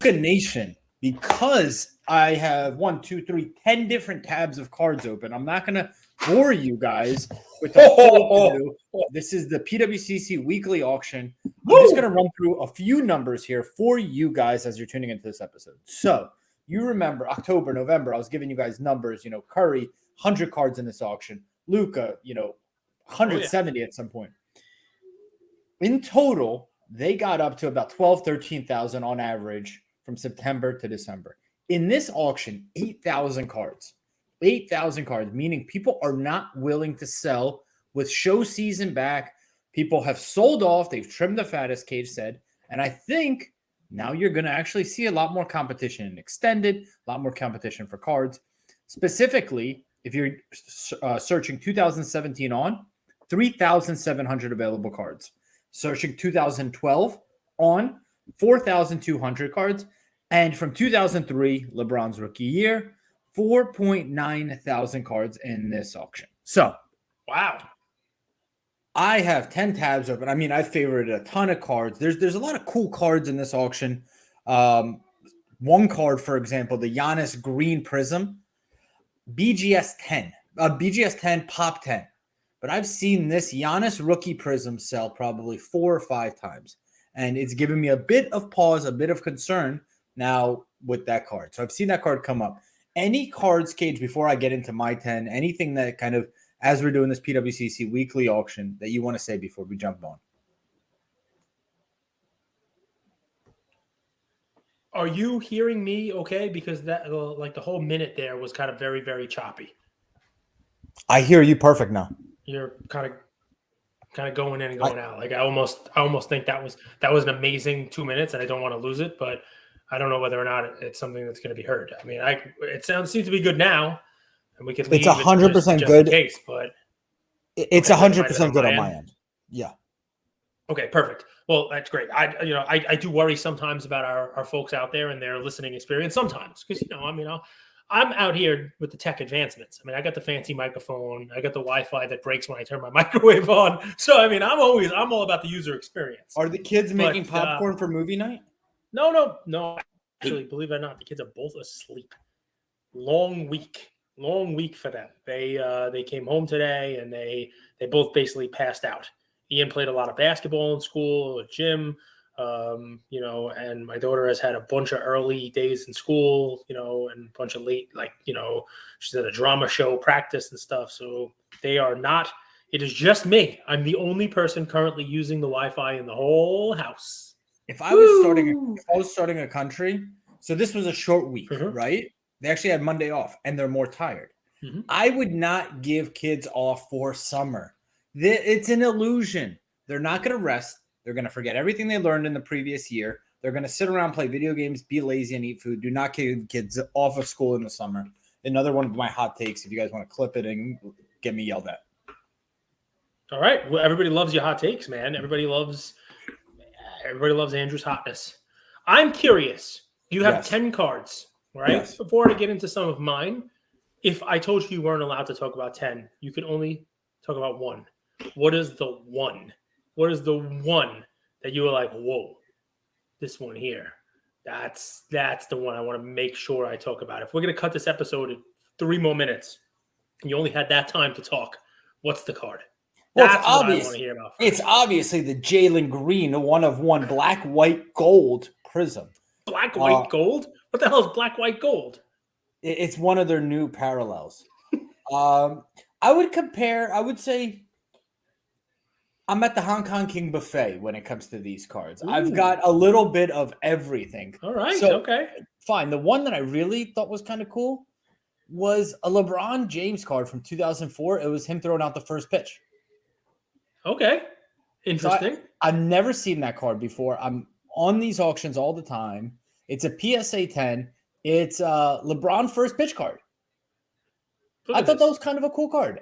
Luka Nation, because I have 10 different tabs of cards open. I'm not going to bore you guys with the whole video. This is the PWCC weekly auction. I'm just going to run through a few numbers here for you guys as you're tuning into this episode. So you remember October, November, I was giving you guys numbers, Curry, 100 cards in this auction. Luka, 170 at some point. In total, they got up to about 13,000 on average from September to December. In this auction, 8,000 cards. 8,000 cards, meaning people are not willing to sell with show season back. People have sold off. They've trimmed the fat, as Cage said. And I think now you're going to actually see a lot more competition in extended, a lot more competition for cards. Specifically, if you're searching 2017 on, 3,700 available cards. Searching 2012 on, 4,200 cards. And from 2003, LeBron's rookie year, 4.9 thousand cards in this auction. So, wow. I have 10 tabs open. I mean, I favorited a ton of cards. There's a lot of cool cards in this auction. One card, for example, the Giannis Green Prism, BGS 10 Pop 10. But I've seen this Giannis Rookie Prism sell probably 4 or 5 times. And it's given me a bit of pause, a bit of concern now with that card. So I've seen that card come up. Any cards, Cage, before I get into my 10, anything that kind of, as we're doing this PWCC weekly auction, that you want to say before we jump on? Are you hearing me okay? Because that, the whole minute there was kind of very, very choppy. I hear you perfect now. You're kind of going in and going out. Like I almost think that was an amazing 2 minutes, and I don't want to lose it, but I don't know whether or not it's something that's going to be heard. I mean, it seems to be good now, and we could leave. It's 100% just good. In case, but it's 100% good on my end. Yeah. Okay, perfect. Well, that's great. I do worry sometimes about our folks out there and their listening experience sometimes because I'm out here with the tech advancements. I mean, I got the fancy microphone. I got the Wi-Fi that breaks when I turn my microwave on. So, I mean, I'm all about the user experience. Are the kids making popcorn for movie night? No. Actually, believe it or not, the kids are both asleep. Long week for them. They came home today and they both basically passed out. Ian played a lot of basketball in school, a gym. And my daughter has had a bunch of early days in school, and a bunch of late, she's at a drama show practice and stuff. So they are not, it is just me. I'm the only person currently using the Wi-Fi in the whole house. If I was starting a country, so this was a short week, right? They actually had Monday off and they're more tired. Mm-hmm. I would not give kids off for summer. It's an illusion. They're not going to rest. They're going to forget everything they learned in the previous year. They're going to sit around, play video games, be lazy, and eat food. Do not give kids off of school in the summer. Another one of my hot takes, if you guys want to clip it and get me yelled at. All right. Well, everybody loves your hot takes, man. Everybody loves Andrew's hotness. I'm curious. You have 10 cards, right? Yes. Before I get into some of mine, if I told you weren't allowed to talk about 10, you could only talk about 1. What is the 1? What is the 1 that you were like, whoa, this one here? That's the one I want to make sure I talk about. If we're going to cut this episode in 3 more minutes, and you only had that time to talk, what's the card? Well, that's what I want to hear about. It's obviously the Jalen Green, the 1-of-1 black, white, gold prism. Black, white, gold? What the hell is black, white, gold? It's one of their new parallels. I would say I'm at the Hong Kong King buffet when it comes to these cards. Ooh. I've got a little bit of everything. All right. So, okay. Fine. The one that I really thought was kind of cool was a LeBron James card from 2004. It was him throwing out the first pitch. Okay. Interesting. So I've never seen that card before. I'm on these auctions all the time. It's a PSA 10. It's a LeBron first pitch card. I thought that was kind of a cool card.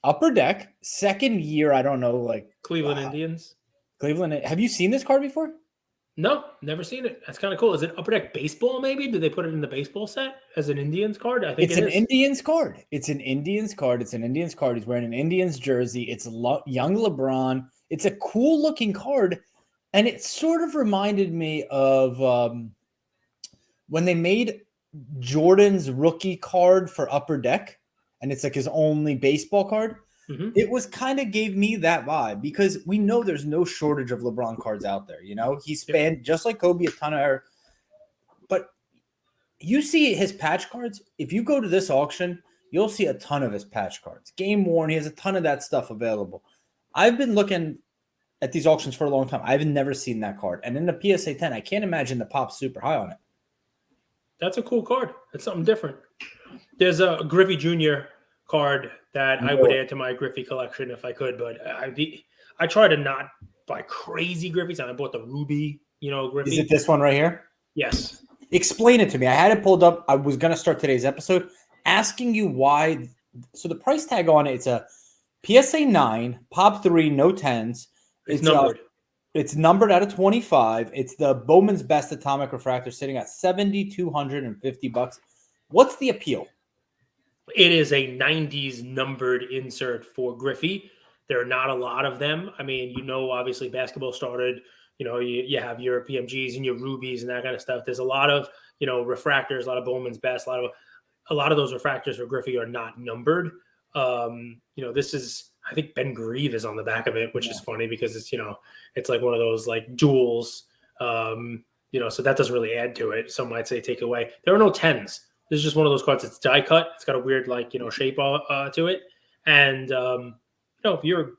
Upper Deck, second year, I don't know, like Cleveland Indians. Have you seen this card before? No, never seen it. That's kind of cool. Is it Upper Deck baseball maybe? Did they put it in the baseball set as an Indians card? I think it's an Indians card. It's an Indians card. He's wearing an Indians jersey. It's young LeBron. It's a cool looking card. And it sort of reminded me of when they made Jordan's rookie card for Upper Deck, and it's like his only baseball card. Mm-hmm. It was kind of gave me that vibe because we know there's no shortage of LeBron cards out there. You know, he spanned just like Kobe a ton of error. But you see his patch cards. If you go to this auction, you'll see a ton of his patch cards. Game worn, he has a ton of that stuff available. I've been looking at these auctions for a long time. I've never seen that card. And in the PSA 10, I can't imagine the pop's super high on it. That's a cool card. It's something different. There's a Griffey Jr. card that I would add to my Griffey collection if I could, but I try to not buy crazy Griffeys. And I bought the Ruby, Griffey. Is it this one right here? Yes. Explain it to me. I had it pulled up. I was going to start today's episode asking you why. So the price tag on it, it's a PSA 9, Pop 3, no 10s. It's numbered. It's numbered out of 25. It's the Bowman's Best Atomic Refractor sitting at $7,250. What's the appeal? It is a 90s numbered insert for Griffey. There are not a lot of them. I mean, obviously basketball started, you have your PMGs and your Rubies and that kind of stuff. There's a lot of, refractors, a lot of Bowman's Best, a lot of those refractors for Griffey are not numbered. This is, I think Ben Grieve is on the back of it, which is funny because it's, it's like one of those like jewels, so that doesn't really add to it. Some might say take away. There are no 10s. This is just one of those cards. It's die cut. It's got a weird shape to it. And,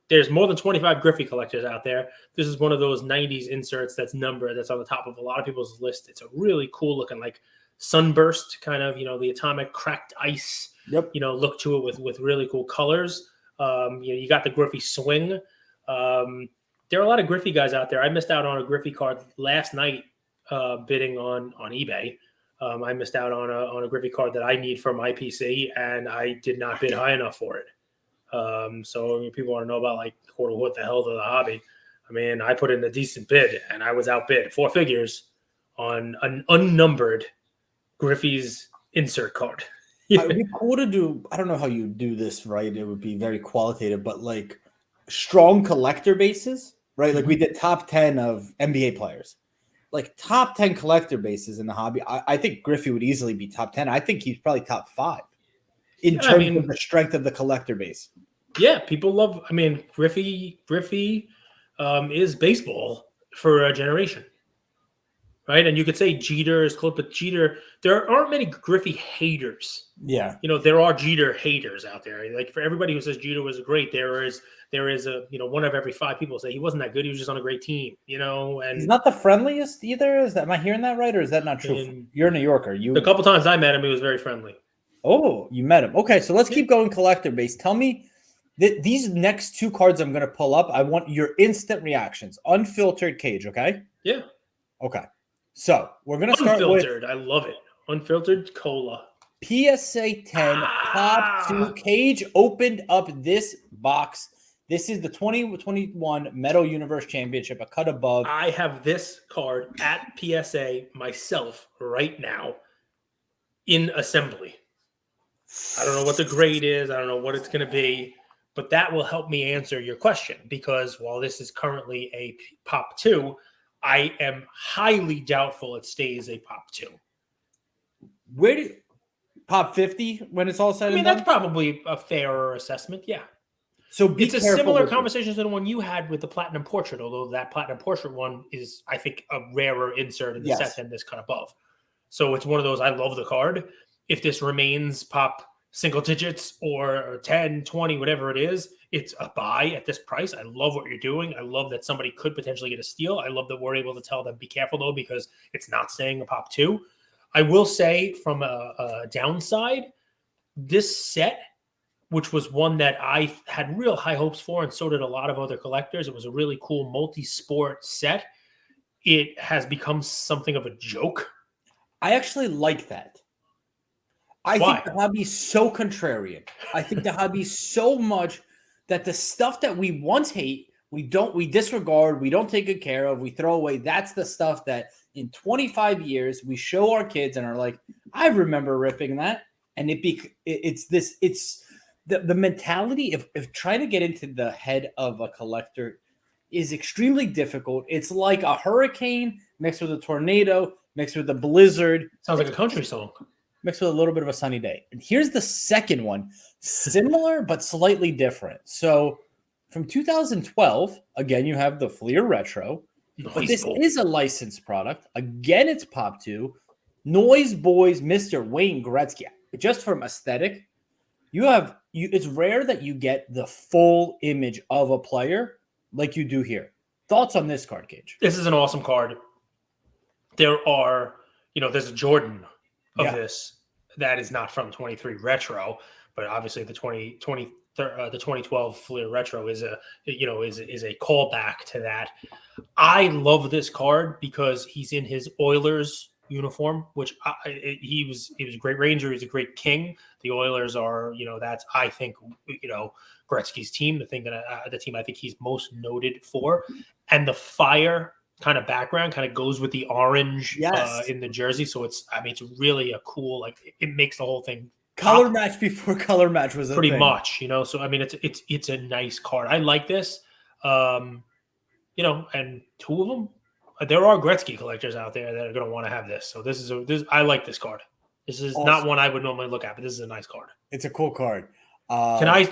there's more than 25 Griffey collectors out there. This is one of those 90s inserts that's numbered, that's on the top of a lot of people's list. It's a really cool looking like sunburst kind of, the atomic cracked ice, look to it with really cool colors. You got the Griffey swing. There are a lot of Griffey guys out there. I missed out on a Griffey card last night bidding on eBay. I missed out on a Griffey card that I need for my PC, and I did not bid high enough for it. So people want to know about what the hell to the hobby. I mean, I put in a decent bid, and I was outbid 4 figures on an unnumbered Griffey's insert card. It would be cool to do. I don't know how you do this, right? It would be very qualitative, but like strong collector bases, right? Like we did top 10 of NBA players, like top 10 collector bases in the hobby. I think Griffey would easily be top 10. I think he's probably top 5 in terms of the strength of the collector base. Yeah, people love. I mean, Griffey is baseball for a generation. Right. And you could say Jeter is close, but Jeter, there aren't many Griffey haters. Yeah. There are Jeter haters out there. Like for everybody who says Jeter was great, there is a, one of every 5 people say he wasn't that good. He was just on a great team, and he's not the friendliest either. Am I hearing that right? Or is that not true? You're a New Yorker. The couple times I met him, he was very friendly. Oh, you met him. Okay. So let's keep going collector base. Tell me these next 2 cards I'm going to pull up. I want your instant reactions, unfiltered cage. Okay. Yeah. Okay. So we're going to start with unfiltered. I love it. Unfiltered cola. PSA 10 Pop 2 cage opened up this box. This is the 2021 Metal Universe Championship, a cut above. I have this card at PSA myself right now in assembly. I don't know what the grade is. I don't know what it's going to be, but that will help me answer your question because while this is currently a Pop 2, I am highly doubtful it stays a Pop 2. Where do Pop 50 when it's all said and done? That's probably a fairer assessment. Yeah. So it's a similar conversation to the one you had with the Platinum Portrait, although that Platinum Portrait one is, I think, a rarer insert in the set than this cut above. So it's one of those, I love the card. If this remains Pop single digits or 10, 20, whatever it is, it's a buy at this price. I love what you're doing. I love that somebody could potentially get a steal. I love that we're able to tell them, be careful, though, because it's not staying a Pop 2. I will say from a downside, this set, which was one that I had real high hopes for, and so did a lot of other collectors. It was a really cool multi-sport set. It has become something of a joke. I actually like that. I think the hobby's so contrarian. I think the hobby's so much that the stuff that we once hate, we disregard, we don't take good care of, we throw away. That's the stuff that in 25 years we show our kids and are like, I remember ripping that. And it's the mentality of trying to get into the head of a collector is extremely difficult. It's like a hurricane mixed with a tornado, mixed with a blizzard. Sounds like a country song. Mixed with a little bit of a sunny day. And here's the second one, similar but slightly different. So from 2012, again, you have the Fleer Retro, but this is a licensed product. Again, it's Pop 2. Noise Boys, Mr. Wayne Gretzky. Just from aesthetic, it's rare that you get the full image of a player like you do here. Thoughts on this card, Cage? This is an awesome card. There are, there's a Jordan of this that is not from 23 Retro, but obviously the 2012 Fleer Retro is a callback to that. I love this card because he's in his Oilers uniform, which he was a great Ranger. He's a great King. The Oilers are, that's, I think, Gretzky's team, the team I think he's most noted for. And the fire kind of background kind of goes with the orange in the jersey. So it's really a cool, it makes the whole thing color match before color match was pretty much, so it's a nice card. I like this. And two of them, there are Gretzky collectors out there that are going to want to have this. So I like this card. This is awesome. Not one I would normally look at, but this is a nice card. It's a cool card. Can I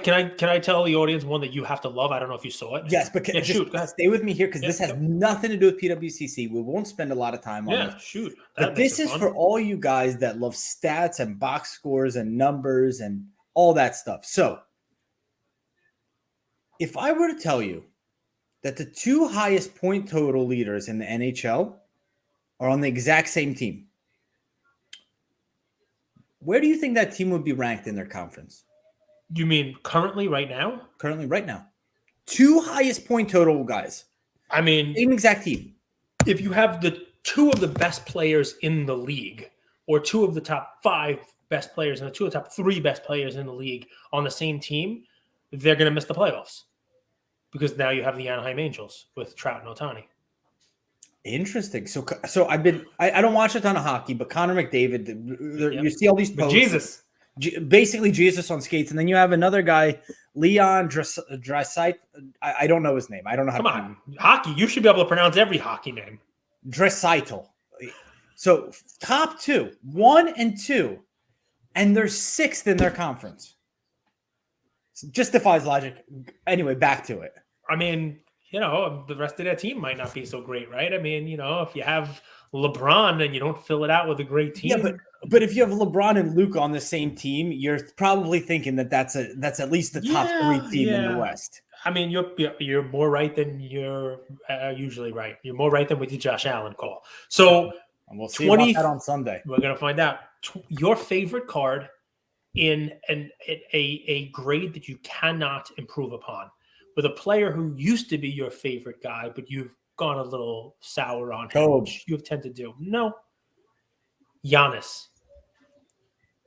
tell the audience one that you have to love? I don't know if you saw it. Yes, but stay with me here because this has nothing to do with PWCC. We won't spend a lot of time on it. Shoot. But this is for all you guys that love stats and box scores and numbers and all that stuff. So if I were to tell you that the two highest point total leaders in the NHL are on the exact same team, where do you think that team would be ranked in their conference? You mean currently right now? Currently right now. Two highest point total guys. Same exact team. If you have the two of the best players in the league or two of the top 5 best players and the two of the top 3 best players in the league on the same team, they're going to miss the playoffs because now you have the Anaheim Angels with Trout and Ohtani. Interesting. So I don't watch a ton of hockey, but Connor McDavid, you see all these posts. Basically Jesus on skates, and then you have another guy, Leon Draisaitl. I don't know his name. I don't know how. Come on, hockey. You should be able to pronounce every hockey name. Draisaitl. So top 2, 1 and 2, and they're 6th in their conference. So just defies logic. Anyway, back to it. The rest of that team might not be so great, right? If you have LeBron and you don't fill it out with a great team. Yeah, but if you have LeBron and Luka on the same team, you're probably thinking that's at least the top 3 team in the West. You're more right than you're usually right. You're more right than with your Josh Allen call. So and we'll see about that on Sunday. We're gonna find out your favorite card in a grade that you cannot improve upon, with a player who used to be your favorite guy, but you've gone a little sour on him, which you tend to do. No. Giannis.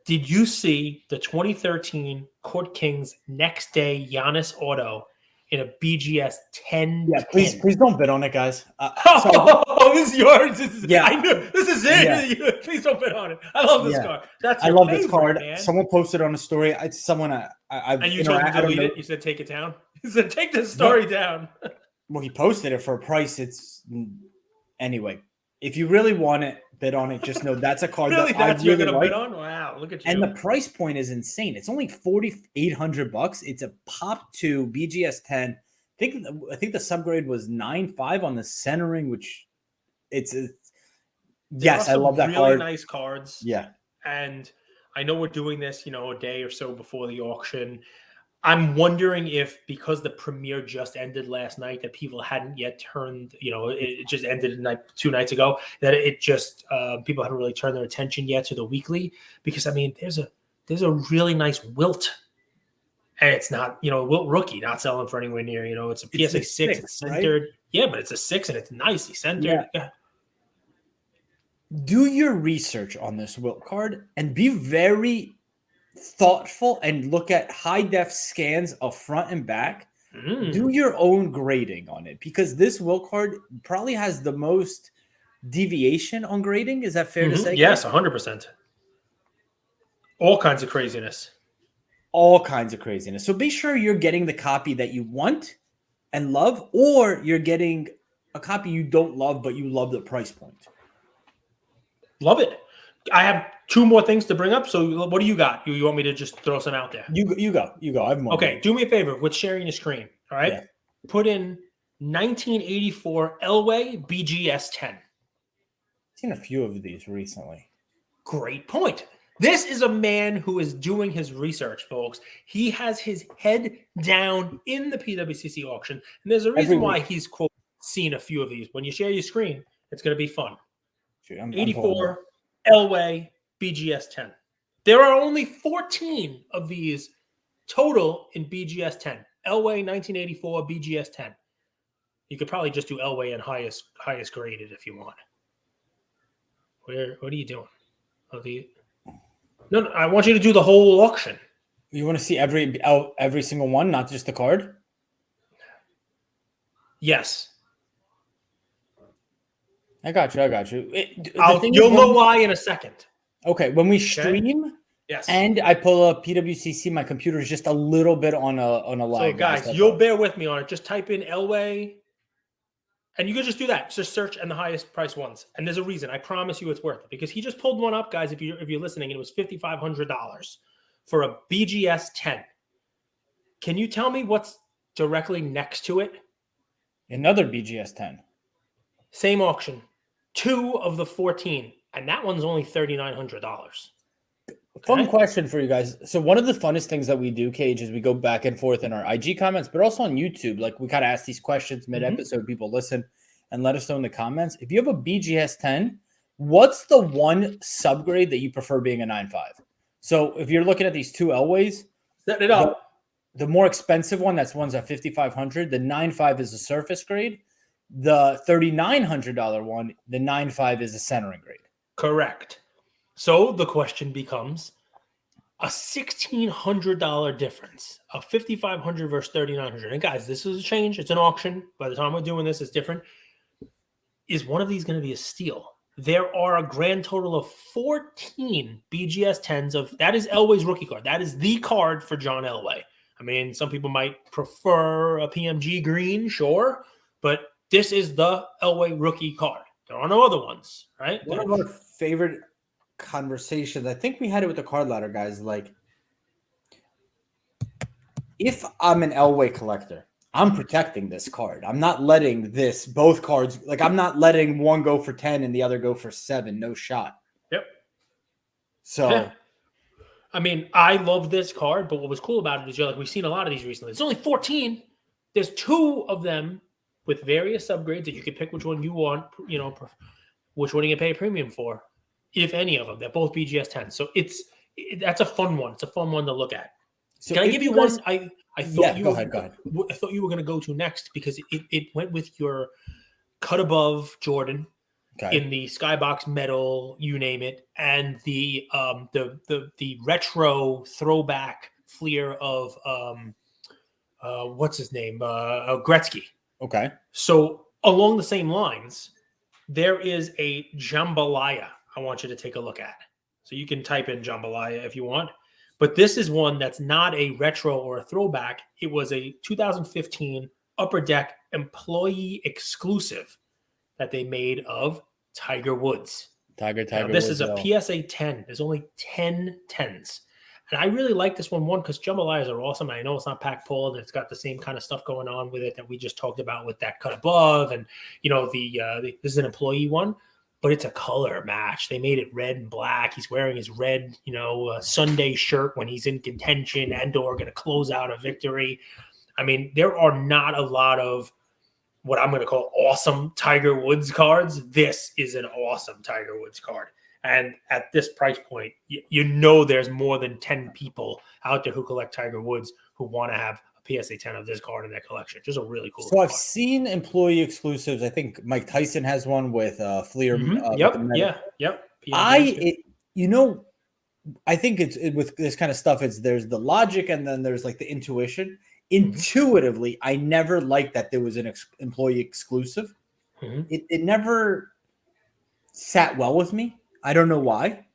Did you see the 2013 Court Kings next day Giannis auto in a BGS 10? Yeah, please don't bid on it, guys. This is yours. I knew this is it. Yeah. Please don't bid on it. I love this card. I love this card. Man. Someone posted on a story. It's someone and you told him to delete it. You said take it down. You said take this story down. Well, he posted it for a price. Anyway. If you really want it, bid on it. Just know that's a card that's you're gonna bid on. Wow, look at you! And the price point is insane. It's only $4,800. It's a Pop 2 BGS 10. I think the subgrade was 9.5 on the centering, which yes, I love that really card. Really nice cards. Yeah, and I know we're doing this, a day or so before the auction. I'm wondering if because the premiere just ended last night that people hadn't yet turned, it just ended 2 nights ago, that it just people haven't really turned their attention yet to the weekly, because there's a really nice Wilt, and it's not, Wilt rookie, not selling for anywhere near, it's a PSA 6, it's centered. Right? Yeah, but it's a 6 and it's nicely centered. Yeah. Do your research on this Wilt card and be very thoughtful and look at high def scans of front and back. Do your own grading on it, because this Wilt card probably has the most deviation on grading. Is that fair to say? Yes, 100%. All kinds of craziness. So be sure you're getting the copy that you want and love, or you're getting a copy you don't love, but you love the price point. Love it. I have 2 more things to bring up. So what do you got? You want me to just throw some out there? You go. I have more. Okay, do me a favor with sharing your screen. All right. Yeah. Put in 1984 Elway BGS 10. I've seen a few of these recently. Great point. This is a man who is doing his research, folks. He has his head down in the PWCC auction. And there's a reason why he's, quote, seen a few of these. When you share your screen, it's going to be fun. 84 Elway BGS 10. There are only 14 of these total in BGS 10. Elway 1984 BGS 10. You could probably just do Elway and highest graded if you want. What are you doing? No, I want you to do the whole auction. You want to see every single one, not just the card? Yes. I got you. You'll know why in a second. Okay, when we stream, yes, and I pull up PWCC, my computer is just a little bit on a lag. So guys, you'll bear with me on it. Just type in Elway, and you can just do that. Just search and the highest price ones. And there's a reason. I promise you, it's worth it because he just pulled one up, guys. If you're listening, it was $5,500 for a BGS 10. Can you tell me what's directly next to it? Another BGS 10. Same auction. 2 of the 14, and that one's only $3,900. Fun question for you guys. So one of the funnest things that we do, Cage, is we go back and forth in our IG comments, but also on YouTube. Like we kind of ask these questions mid-episode. People listen and let us know in the comments. If you have a BGS 10, what's the one subgrade that you prefer being a 9.5? So if you're looking at these 2 Elways, set it up. The more expensive one, one's at $5,500. The 9.5 is a surface grade. The $3,900 one, the 9.5 is a centering grade. Correct. So the question becomes a $1,600 difference, a $5,500 versus $3,900. And guys, this is a change. It's an auction. By the time we're doing this, it's different. Is one of these going to be a steal? There are a grand total of 14 BGS 10s that is Elway's rookie card. That is the card for John Elway. I mean, some people might prefer a PMG green, sure, but this is the Elway rookie card. There are no other ones, right? One of our favorite conversations, I think we had it with the card ladder guys, like, if I'm an Elway collector, I'm protecting this card. I'm not letting both cards, like I'm not letting one go for 10 and the other go for 7. No shot. Yep. So, yeah. I mean, I love this card, but what was cool about it is we've seen a lot of these recently. It's only 14. There's 2 of them with various subgrades that you can pick which one you want, which one you can pay a premium for, if any of them. They're both BGS 10. So that's a fun one. It's a fun one to look at. So can I give you one? I thought go ahead. I thought you were going to go to next because it went with your cut above Jordan in the Skybox metal, you name it, and the retro throwback flair of what's his name, Gretzky. Okay. So along the same lines, there is a jambalaya I want you to take a look at. So you can type in jambalaya if you want. But this is one that's not a retro or a throwback. It was a 2015 Upper Deck employee exclusive that they made of Tiger Woods. Tiger this is a PSA 10. There's only 10 10s. And I really like this one because jambalayas are awesome. I know it's not pack pulled. It's got the same kind of stuff going on with it that we just talked about with that cut above. And, this is an employee one, but it's a color match. They made it red and black. He's wearing his red, Sunday shirt when he's in contention and or going to close out a victory. I mean, there are not a lot of what I'm going to call awesome Tiger Woods cards. This is an awesome Tiger Woods card. And at this price point, there's more than 10 people out there who collect Tiger Woods who want to have a PSA 10 of this card in their collection. Just a really cool card. I've seen employee exclusives. I think Mike Tyson has one with Fleer. Yep. I think it's with this kind of stuff. There's the logic and then there's like the intuition. Intuitively, I never liked that there was an employee exclusive. It never sat well with me. I don't know why.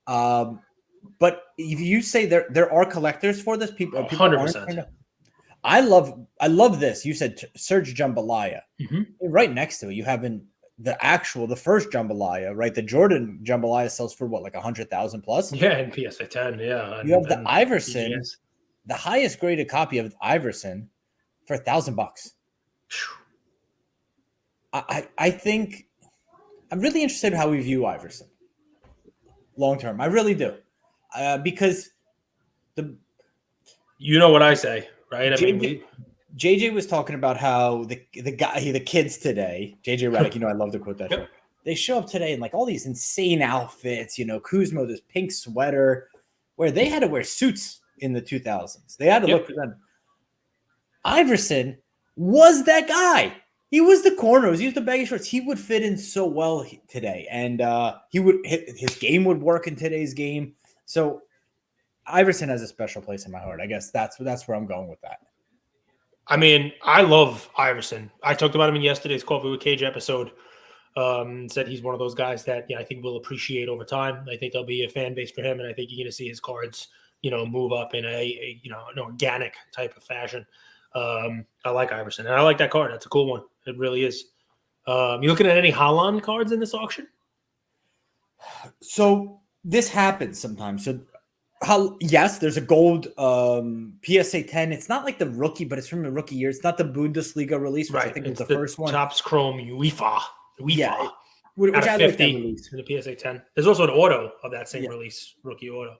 But if you say there are collectors for this, people 100%. I love this. You said Serge Jambalaya. Mm-hmm. Right next to it, you have the first Jambalaya, right? The Jordan Jambalaya sells for what, like 100,000 plus? Yeah, and PSA 10, yeah. You have the Iverson, BGS. the highest graded copy of Iverson for $1,000. I think I'm really interested in how we view Iverson long term. I really do, because you know what I say, right? JJ was talking about how the kids today, JJ Redick, I love to quote that. Yep. They show up today in like all these insane outfits. Kuzma, this pink sweater, where they had to wear suits in the 2000s. They had to look for them. Iverson was that guy. He was the cornrows. He was the baggy shorts. He would fit in so well today, and his game would work in today's game. So Iverson has a special place in my heart. I guess that's where I'm going with that. I mean, I love Iverson. I talked about him in yesterday's Coffee with Cage episode. Said he's one of those guys that I think we'll appreciate over time. I think there'll be a fan base for him, and I think you're going to see his cards, move up in an organic type of fashion. I like Iverson, and I like that card. That's a cool one. It really is. You looking at any Haaland cards in this auction? So this happens sometimes. So yes, there's a gold PSA 10. It's not like the rookie, but it's from the rookie year. It's not the Bundesliga release, which I think was the first one. Topps Chrome UEFA. Yeah, which I 50 like that release. In the PSA 10. There's also an auto of that same release, rookie auto.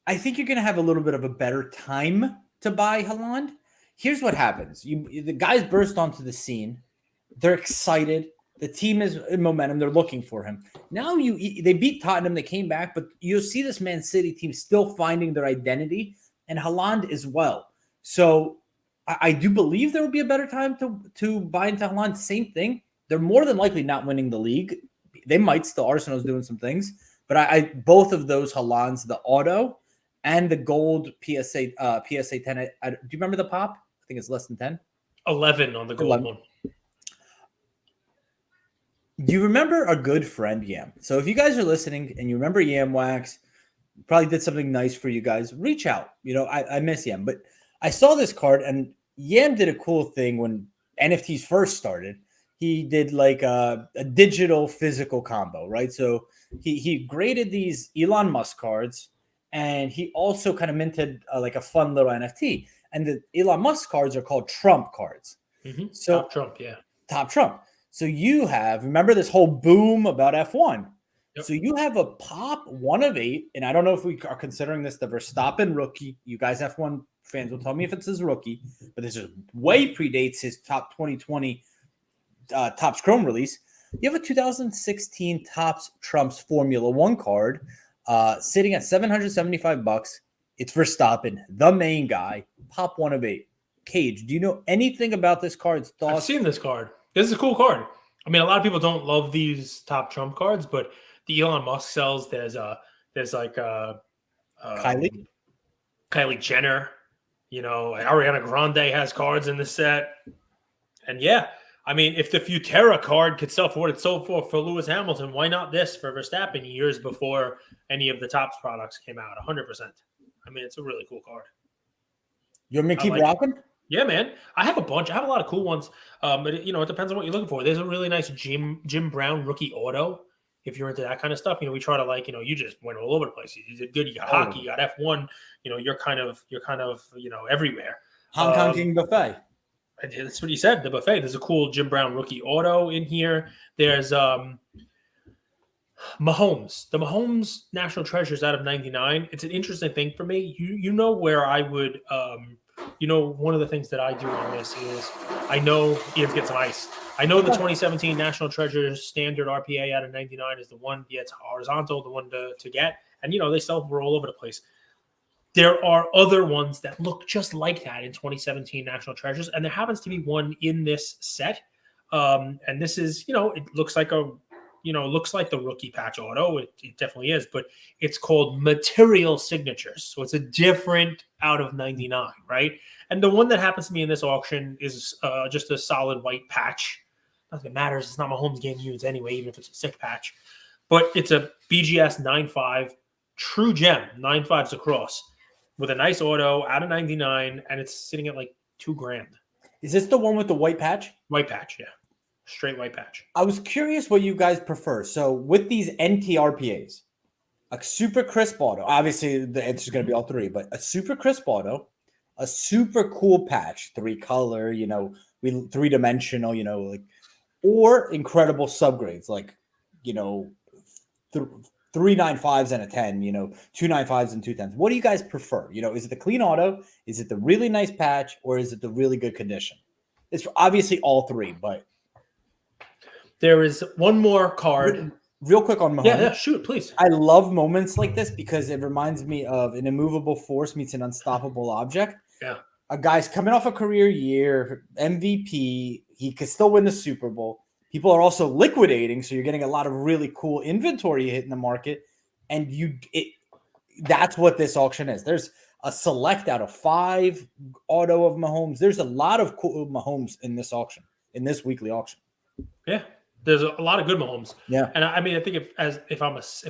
I think you're going to have a little bit of a better time to buy Haaland. Here's what happens. The guys burst onto the scene. They're excited. The team is in momentum. They're looking for him. Now they beat Tottenham. They came back, but you'll see this Man City team still finding their identity, and Haaland as well. So I do believe there will be a better time to buy into Haaland. Same thing. They're more than likely not winning the league. They might still. Arsenal's doing some things, but I both of those Haalands, the auto and the gold PSA 10. Do you remember the pop? I think it's less than 10. 11 on the gold one. Do you remember our good friend Yam? So if you guys are listening and you remember Yam Wax, probably did something nice for you guys, reach out. I miss Yam, but I saw this card and Yam did a cool thing when NFTs first started. He did like a digital physical combo, right? So he graded these Elon Musk cards, and he also kind of minted like a fun little NFT. And the Elon Musk cards are called Trump cards. Mm-hmm. So Top Trump, yeah. Top Trump. So you remember this whole boom about F1. Yep. So you have a pop 1 of 8, and I don't know if we are considering this the Verstappen rookie. You guys F1 fans will tell me if it's his rookie, but this is way predates his top 2020 Topps Chrome release. You have a 2016 Topps Trumps Formula 1 card sitting at $775. It's Verstappen, the main guy, pop 1 of 8. Cage, do you know anything about this card's thoughts? I've seen this card. This is a cool card. I mean, a lot of people don't love these Top Trump cards, but the Elon Musk sells. There's like Kylie Jenner. Ariana Grande has cards in the set, and I mean, if the Futerra card could sell for what it sold for Lewis Hamilton, why not this for Verstappen years before any of the Topps products came out? 100%. I mean, it's a really cool card. You want me to keep rocking? Yeah, man. I have a bunch. I have a lot of cool ones. But it depends on what you're looking for. There's a really nice Jim Brown rookie auto. If you're into that kind of stuff, we try to you just went all over the place. You did good. You got hockey. You got F1. You're kind of everywhere. Hong Kong King Buffet. That's what you said. The buffet. There's a cool Jim Brown rookie auto in here. There's Mahomes. The Mahomes National Treasures out of 99. It's an interesting thing for me. Where I would one of the things that I do on this is I know you have to get some ice. I know the 2017 National Treasures standard RPA out of 99 is the one. Yeah, it's horizontal, the one to get. And they sell for all over the place. There are other ones that look just like that in 2017 National Treasures, and there happens to be one in this set. And this is, it looks like the rookie patch auto. It definitely is, but it's called Material Signatures. So it's a different out of 99, right? And the one that happens to me in this auction is just a solid white patch. Nothing matters. It's not Mahomes getting used anyway, even if it's a sick patch. But it's a BGS 9.5 true gem, 9.5s across. with a nice auto out of 99, and it's sitting at like $2,000. Is this the one with the white patch? White patch, yeah. Straight white patch. I was curious what you guys prefer. So with these NTRPAs, a super crisp auto, obviously the answer is going to be all three, but a super crisp auto, a super cool patch, 3-color, we 3-dimensional, like, or incredible subgrades, like, 395s and a 10, 295s and 210s. What do you guys prefer? Is it the clean auto? Is it the really nice patch? Or is it the really good condition? It's obviously all three, but there is one more card. Real quick on Mahomes. Yeah, shoot, please. I love moments like this because it reminds me of an immovable force meets an unstoppable object. Yeah. A guy's coming off a career year, MVP. He could still win the Super Bowl. People are also liquidating, so you're getting a lot of really cool inventory hitting the market. And that's what this auction is. There's a select out of 5 auto of Mahomes. There's a lot of cool Mahomes in this auction, in this weekly auction. Yeah. There's a lot of good Mahomes. Yeah. And I mean, I think if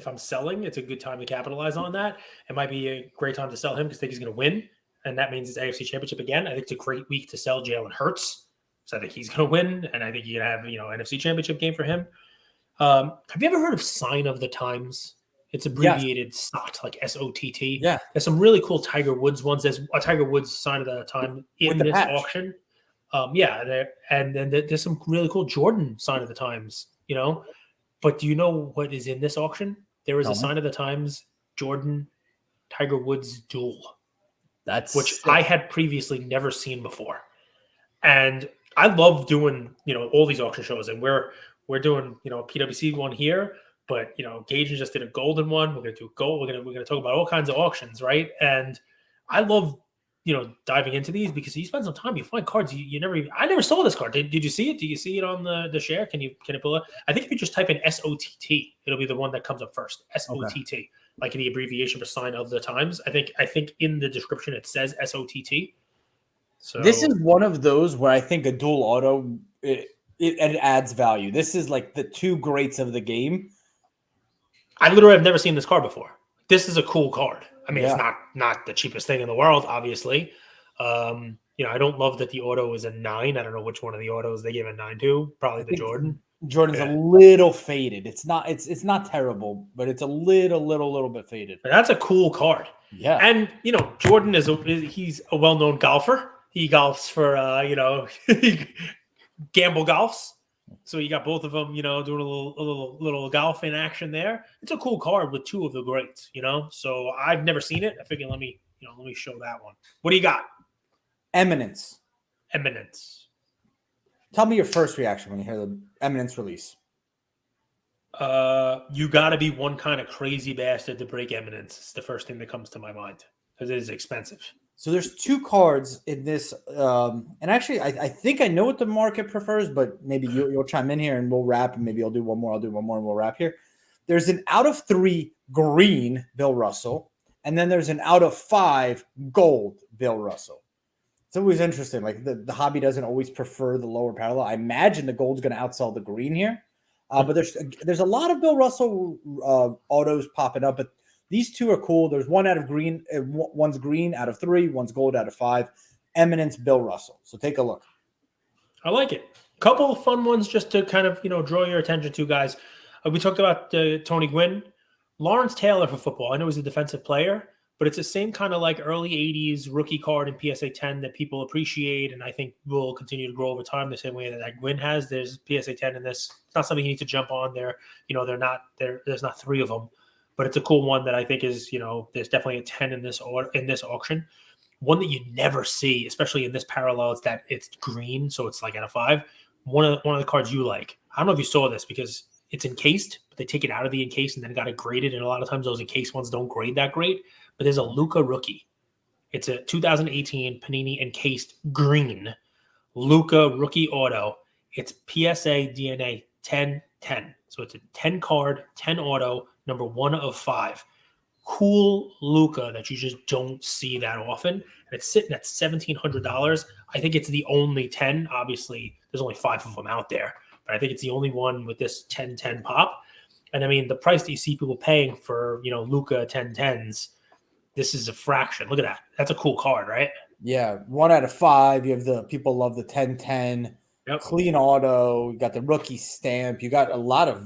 I'm selling, it's a good time to capitalize on that. It might be a great time to sell him because I think he's going to win. And that means it's AFC Championship again. I think it's a great week to sell Jalen Hurts. So I think he's going to win. And I think you're going to have, NFC Championship game for him. Have you ever heard of Sign of the Times? It's abbreviated SOT, like SOTT. Yeah. There's some really cool Tiger Woods ones. There's a Tiger Woods Sign of the Time in this auction. And then there's some really cool Jordan Sign of the Times, But do you know what is in this auction? There is a Sign of the Times Jordan Tiger Woods duel. Which sick. I had previously never seen before. And I love doing, all these auction shows. And we're doing, PWC one here, but Gage just did a golden one. We're gonna do gold. We're gonna talk about all kinds of auctions, right? And I love diving into these because you spend some time, you find cards I never saw this card. Did you see it? Do you see it on the share? Can it pull it? I think if you just type in SOTT, it'll be the one that comes up first. SOTT, like the abbreviation for Sign of the Times. I think in the description it says SOTT. So this is one of those where I think a dual auto it adds value. This is like the 2 greats of the game. I literally have never seen this card before. This is a cool card. I mean, it's not the cheapest thing in the world, obviously. I don't love that the auto is a 9. I don't know which one of the autos they gave a 9 to. Probably the Jordan. Jordan's a little faded. It's not terrible, but it's a little bit faded. But that's a cool card. Yeah. And Jordan he's a well-known golfer. He golfs for Gamble golfs. So you got both of them, doing a little golf in action there. It's a cool card with 2 of the greats, So I've never seen it. I figured let me show that one. What do you got? Eminence. Tell me your first reaction when you hear the Eminence release. You got to be one kind of crazy bastard to break Eminence. It's the first thing that comes to my mind because it is expensive. So there's 2 cards in this, and actually I think I know what the market prefers, but maybe you'll chime in here and we'll wrap, and maybe I'll do one more, and we'll wrap here. There's an out of 3 green Bill Russell, and then there's an out of 5 gold Bill Russell. It's always interesting. Like the hobby doesn't always prefer the lower parallel. I imagine the gold's going to outsell the green here, but there's a lot of Bill Russell autos popping up, but these 2 are cool. There's one out of green, one's green out of 3, one's gold out of 5. Eminence Bill Russell. So take a look. I like it. Couple of fun ones just to kind of draw your attention to, guys. We talked about Tony Gwynn, Lawrence Taylor for football. I know he's a defensive player, but it's the same kind of like early 80s rookie card in PSA 10 that people appreciate, and I think will continue to grow over time the same way that Gwynn has. There's PSA 10 in this. It's not something you need to jump on there. There's not 3 of them. But it's a cool one that I think is, there's definitely a 10 in this auction. One that you never see, especially in this parallel, is that it's green, so it's like out of 5. One of the cards you like. I don't know if you saw this because it's encased, but they take it out of the encased and then got it graded. And a lot of times those encased ones don't grade that great. But there's a Luka rookie. It's a 2018 Panini encased green Luka rookie auto. It's PSA DNA 1010. So it's a 10 card, 10 auto, number 1 of 5. Cool Luka that you just don't see that often. And it's sitting at $1,700. I think it's the only 10. Obviously, there's only 5 of them out there. But I think it's the only one with this 10-10 pop. And I mean, the price that you see people paying for, Luka 10-10s, This is a fraction. Look at that. That's a cool card, right? Yeah, 1 out of 5. You have the people love the 10-10. Yep. Clean auto. You got the rookie stamp. You got a lot of.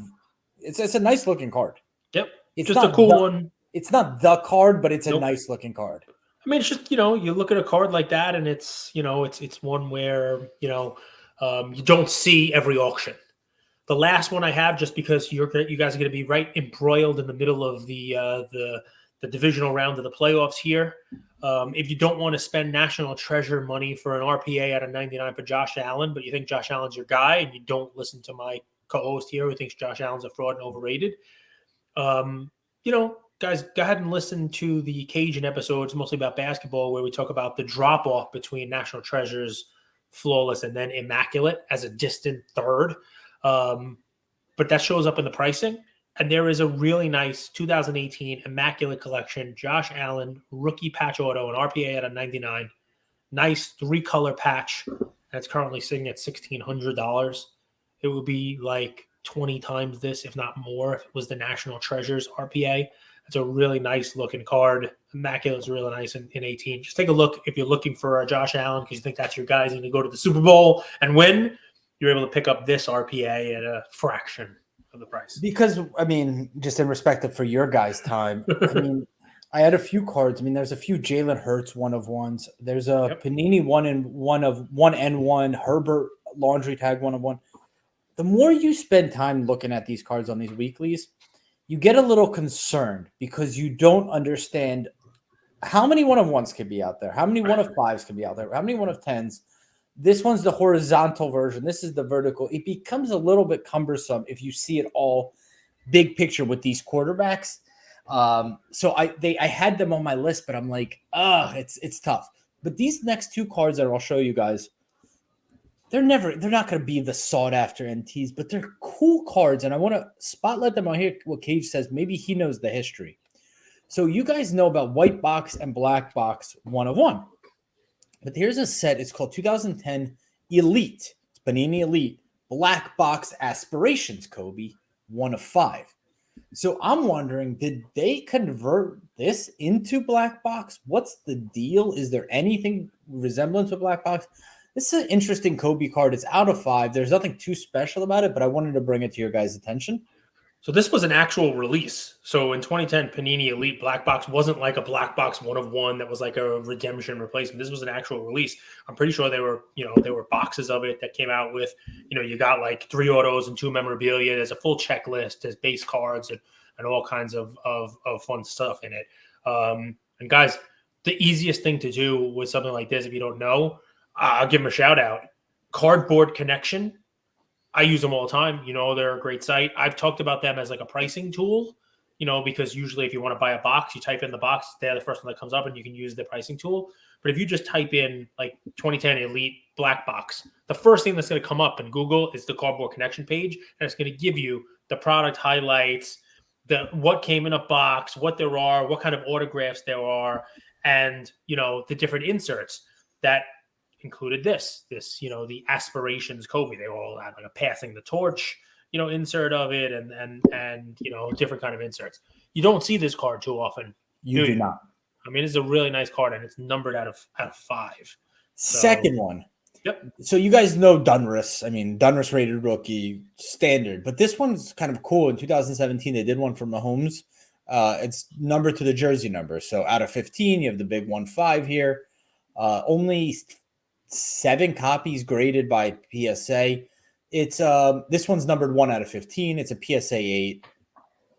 It's a nice looking card. Yep. It's just a cool one. It's not the card, but it's a nice looking card. I mean, it's just, you look at a card like that, and it's, it's one where, you don't see every auction. The last one I have, just because you guys are going to be right embroiled in the middle of the divisional round of the playoffs here. If you don't want to spend national treasure money for an RPA out of 99 for Josh Allen, but you think Josh Allen's your guy, and you don't listen to my co-host here who thinks Josh Allen's a fraud and overrated, guys, go ahead and listen to the Cajun episodes, mostly about basketball, where we talk about the drop-off between National Treasures, Flawless, and then Immaculate as a distant third. But that shows up in the pricing. And there is a really nice 2018 Immaculate Collection, Josh Allen, rookie patch auto, and RPA out of 99. Nice 3-color patch. And it's currently sitting at $1,600. It would be like 20 times this, if not more, if it was the National Treasures RPA. It's a really nice looking card. Immaculate is really nice in 18. Just take a look if you're looking for Josh Allen because you think that's your guy. He's going to go to the Super Bowl and win. You're able to pick up this RPA at a fraction of the price. Because, I mean, just in respect for your guys' time, I mean, I had a few cards. I mean, there's a few Jalen Hurts 1-of-1s. There's a Panini 1-of-1, Herbert laundry tag 1-of-1. The more you spend time looking at these cards on these weeklies, you get a little concerned because you don't understand how many 1-of-1s could be out there, how many 1-of-5s could be out there, how many 1-of-10s. This one's the horizontal version. This is the vertical. It becomes a little bit cumbersome if you see it all big picture with these quarterbacks. So I had them on my list, but I'm like, it's tough. But these next 2 cards that I'll show you guys, they're not going to be the sought after NTs, but they're cool cards. And I want to spotlight them on here. What Cage says, maybe he knows the history. So you guys know about white box and black box 1-of-1. But here's a set. It's called 2010 Elite. It's Panini Elite. Black box aspirations, Kobe. 1-of-5. So I'm wondering, did they convert this into black box? What's the deal? Is there anything resemblance with black box? This is an interesting Kobe card. It's out of 5. There's nothing too special about it, but I wanted to bring it to your guys' attention. So this was an actual release. So in 2010, Panini Elite Black Box wasn't like a black box 1-of-1 that was like a redemption replacement. This was an actual release. I'm pretty sure there were boxes of it that came out with, you got like 3 autos and 2 memorabilia. There's a full checklist. There's base cards and all kinds of fun stuff in it. And guys, the easiest thing to do with something like this, if you don't know, I'll give them a shout out. Cardboard Connection. I use them all the time. They're a great site. I've talked about them as like a pricing tool, because usually if you want to buy a box, you type in the box. They're the first one that comes up and you can use the pricing tool. But if you just type in like 2010 Elite Black Box, the first thing that's going to come up in Google is the Cardboard Connection page. And it's going to give you the product highlights, what came in a box, what there are, what kind of autographs there are, and, the different inserts that included this, the aspirations Kobe. They all had like a passing the torch, insert of it and different kind of inserts. You don't see this card too often. You do not. I mean, it's a really nice card and it's numbered out of 5. Second one. Yep. So you guys know Dunris. I mean, Dunris rated rookie standard, but this one's kind of cool. In 2017, they did one for Mahomes. It's numbered to the jersey number. So out of 15, you have the big 1-5 here. Only 7 copies graded by PSA. It's this one's numbered 1 out of 15. It's a PSA 8.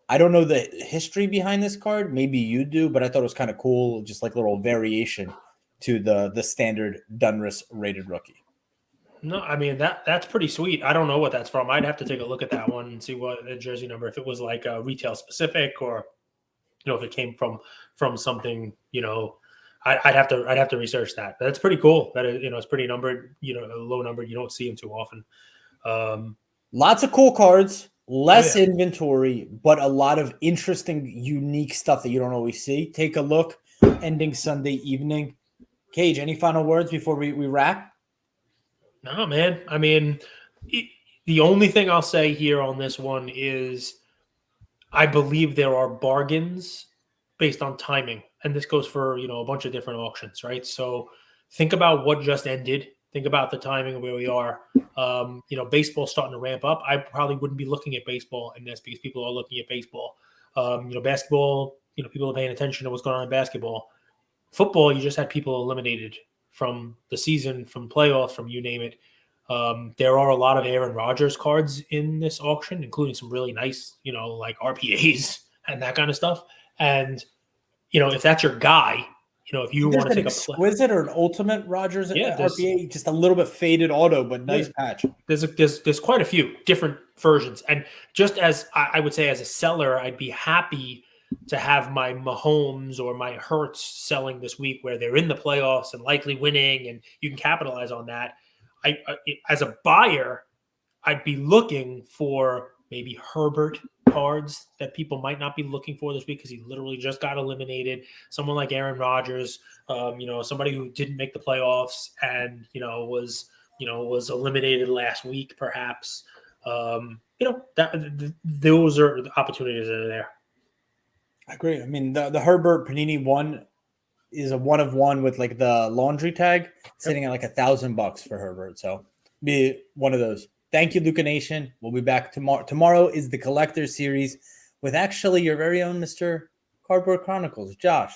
I don't know the history behind this card. Maybe you do, but I thought it was kind of cool, just like a little variation to the standard Dunris rated rookie. No, I mean that's pretty sweet. I don't know what that's from. I'd have to take a look at that one and see what the jersey number, if it was like a retail specific or if it came from something, I'd have to research that. But that's pretty cool. That it's pretty numbered, low numbered. You don't see them too often. Lots of cool cards, less inventory, but a lot of interesting, unique stuff that you don't always see. Take a look. Ending Sunday evening. Cage, any final words before we wrap? No, man. I mean, the only thing I'll say here on this one is I believe there are bargains based on timing. and this goes for, a bunch of different auctions, right? So think about what just ended. Think about the timing of where we are. Baseball's starting to ramp up. I probably wouldn't be looking at baseball in this because people are looking at baseball. Basketball, people are paying attention to what's going on in basketball. Football, you just had people eliminated from the season, from playoffs, from you name it. There are a lot of Aaron Rodgers cards in this auction, including some really nice, like RPAs and that kind of stuff. And, if that's your guy, if you want to take exquisite or an ultimate Rodgers RPA, just a little bit faded auto, but nice patch. There's quite a few different versions. And just as I would say, as a seller, I'd be happy to have my Mahomes or my Hurts selling this week where they're in the playoffs and likely winning, and you can capitalize on that. I as a buyer, I'd be looking for maybe Herbert cards that people might not be looking for this week because he literally just got eliminated. Someone like Aaron Rodgers, somebody who didn't make the playoffs and was eliminated last week, perhaps. Those are the opportunities that are there. I agree. I mean, the Herbert Panini one is a 1 of 1 with like the laundry tag sitting at like $1,000 for Herbert. So be one of those. Thank you, Luka Nation. We'll be back tomorrow. Tomorrow is the Collector Series with actually your very own Mr. Cardboard Chronicles, Josh.